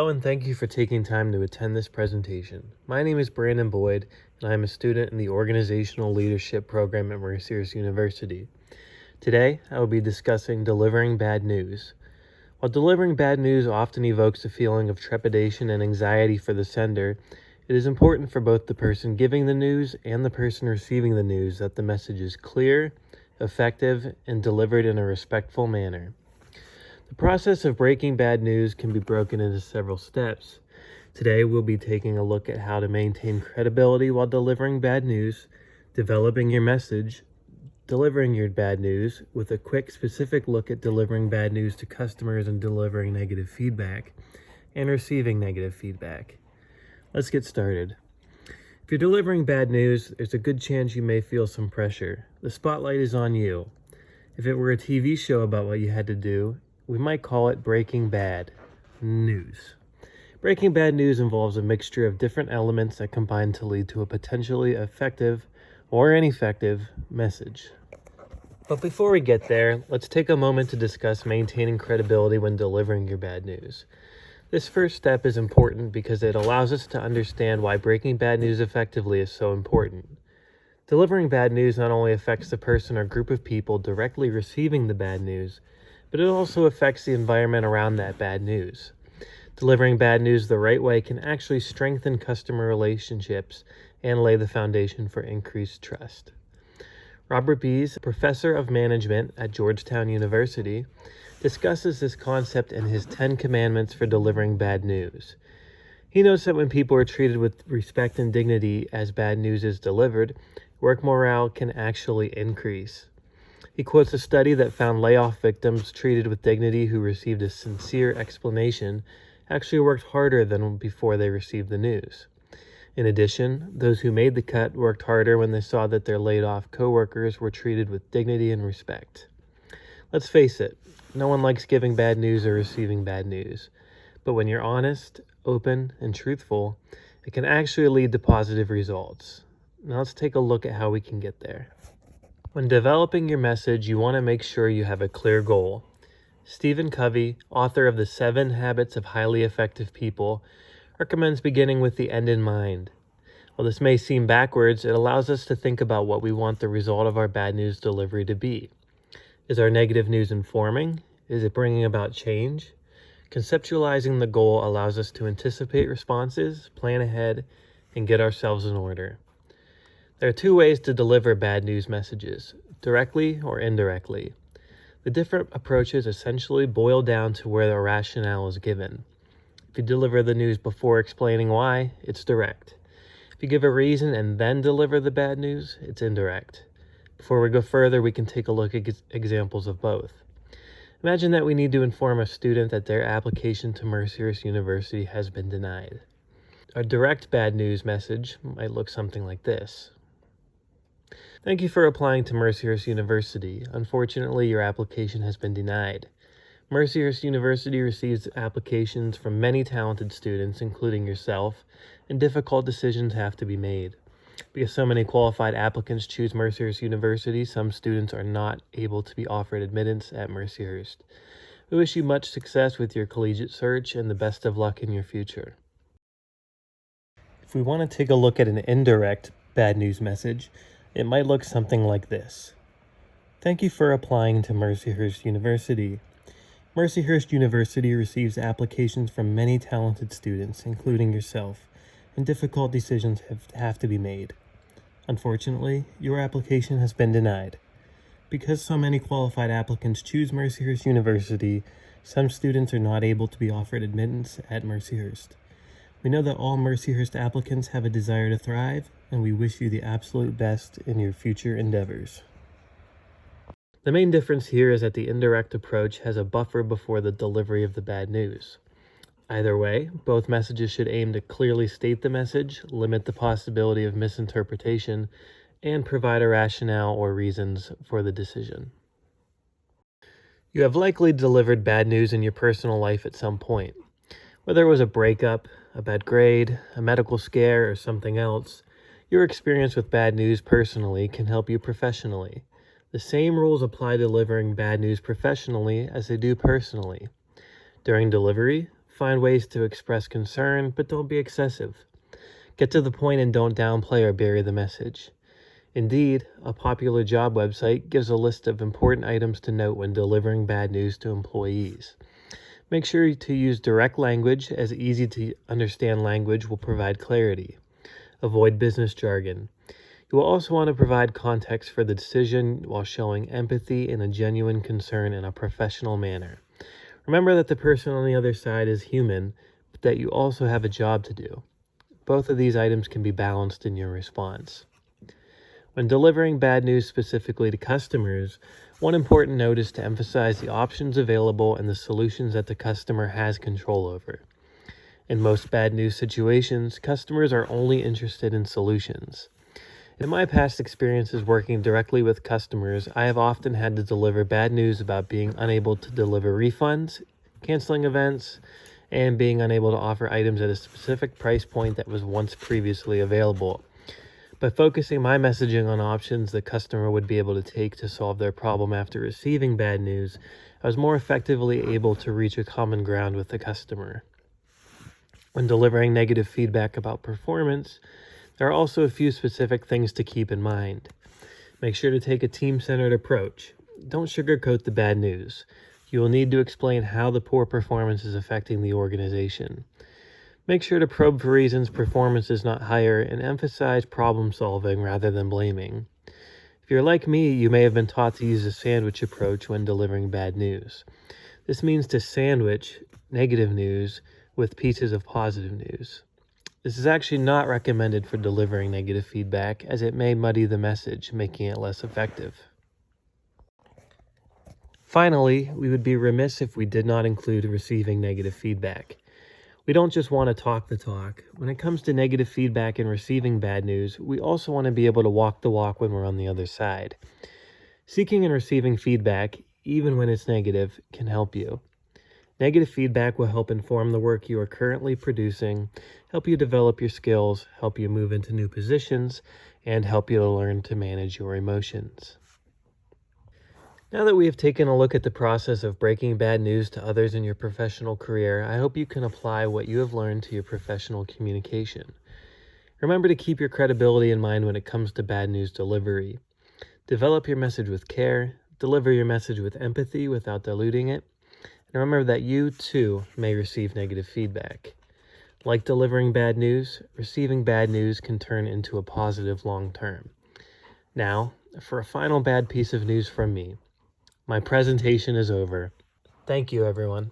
Hello and thank you for taking time to attend this presentation. My name is Brandon Boyd and I am a student in the Organizational Leadership program at Mercyhurst University. Today, I will be discussing delivering bad news. While delivering bad news often evokes a feeling of trepidation and anxiety for the sender, it is important for both the person giving the news and the person receiving the news that the message is clear, effective, and delivered in a respectful manner. The process of breaking bad news can be broken into several steps. Today, we'll be taking a look at how to maintain credibility while delivering bad news, developing your message, delivering your bad news, with a quick specific look at delivering bad news to customers and delivering negative feedback, and receiving negative feedback. Let's get started. If you're delivering bad news, there's a good chance you may feel some pressure. The spotlight is on you. If it were a TV show about what you had to do, we might call it Breaking Bad News. Breaking bad news involves a mixture of different elements that combine to lead to a potentially effective or ineffective message. But before we get there, let's take a moment to discuss maintaining credibility when delivering your bad news. This first step is important because it allows us to understand why breaking bad news effectively is so important. Delivering bad news not only affects the person or group of people directly receiving the bad news, but it also affects the environment around that bad news. Delivering bad news the right way can actually strengthen customer relationships and lay the foundation for increased trust. Robert Bees, professor of management at Georgetown University, discusses this concept in his 10 commandments for delivering bad news. He notes that when people are treated with respect and dignity as bad news is delivered, work morale can actually increase. He quotes a study that found layoff victims treated with dignity who received a sincere explanation actually worked harder than before they received the news. In addition, those who made the cut worked harder when they saw that their laid-off coworkers were treated with dignity and respect. Let's face it, no one likes giving bad news or receiving bad news. But when you're honest, open, and truthful, it can actually lead to positive results. Now let's take a look at how we can get there. When developing your message, you want to make sure you have a clear goal. Stephen Covey, author of The 7 Habits of Highly Effective People, recommends beginning with the end in mind. While this may seem backwards, it allows us to think about what we want the result of our bad news delivery to be. Is our negative news informing? Is it bringing about change? Conceptualizing the goal allows us to anticipate responses, plan ahead, and get ourselves in order. There are 2 ways to deliver bad news messages, directly or indirectly. The different approaches essentially boil down to where the rationale is given. If you deliver the news before explaining why, it's direct. If you give a reason and then deliver the bad news, it's indirect. Before we go further, we can take a look at examples of both. Imagine that we need to inform a student that their application to Mercyhurst University has been denied. A direct bad news message might look something like this. Thank you for applying to Mercyhurst University. Unfortunately, your application has been denied. Mercyhurst University receives applications from many talented students, including yourself, and difficult decisions have to be made. Because so many qualified applicants choose Mercyhurst University, some students are not able to be offered admittance at Mercyhurst. We wish you much success with your collegiate search and the best of luck in your future. If we want to take a look at an indirect bad news message, it might look something like this. Thank you for applying to Mercyhurst University. Mercyhurst University receives applications from many talented students, including yourself, and difficult decisions have to be made. Unfortunately, your application has been denied. Because so many qualified applicants choose Mercyhurst University, some students are not able to be offered admittance at Mercyhurst. We know that all Mercyhurst applicants have a desire to thrive, and we wish you the absolute best in your future endeavors. The main difference here is that the indirect approach has a buffer before the delivery of the bad news. Either way, both messages should aim to clearly state the message, limit the possibility of misinterpretation, and provide a rationale or reasons for the decision. You have likely delivered bad news in your personal life at some point. Whether it was a breakup, a bad grade, a medical scare, or something else, your experience with bad news personally can help you professionally. The same rules apply to delivering bad news professionally as they do personally. During delivery, Find ways to express concern, but don't be excessive. Get to the point and don't downplay or bury the message. Indeed, a popular job website gives a list of important items to note when delivering bad news to employees. Make sure to use direct language, as easy to understand language will provide clarity. Avoid business jargon. You will also want to provide context for the decision while showing empathy and a genuine concern in a professional manner. Remember that the person on the other side is human, but that you also have a job to do. Both of these items can be balanced in your response. When delivering bad news specifically to customers, one important note is to emphasize the options available and the solutions that the customer has control over. In most bad news situations, customers are only interested in solutions. In my past experiences working directly with customers, I have often had to deliver bad news about being unable to deliver refunds, canceling events, and being unable to offer items at a specific price point that was once previously available. By focusing my messaging on options the customer would be able to take to solve their problem after receiving bad news, I was more effectively able to reach a common ground with the customer. When delivering negative feedback about performance, there are also a few specific things to keep in mind. Make sure to take a team-centered approach. Don't sugarcoat the bad news. You will need to explain how the poor performance is affecting the organization. Make sure to probe for reasons performance is not higher and emphasize problem solving rather than blaming. If you're like me, you may have been taught to use a sandwich approach when delivering bad news. This means to sandwich negative news with pieces of positive news. This is actually not recommended for delivering negative feedback, as it may muddy the message, making it less effective. Finally, we would be remiss if we did not include receiving negative feedback. We don't just want to talk the talk. When it comes to negative feedback and receiving bad news, we also want to be able to walk the walk when we're on the other side. Seeking and receiving feedback, even when it's negative, can help you. Negative feedback will help inform the work you are currently producing, help you develop your skills, help you move into new positions, and help you to learn to manage your emotions. Now that we have taken a look at the process of breaking bad news to others in your professional career, I hope you can apply what you have learned to your professional communication. Remember to keep your credibility in mind when it comes to bad news delivery. Develop your message with care, deliver your message with empathy without diluting it, and remember that you, too, may receive negative feedback. Like delivering bad news, receiving bad news can turn into a positive long term. Now, for a final bad piece of news from me. My presentation is over. Thank you, everyone.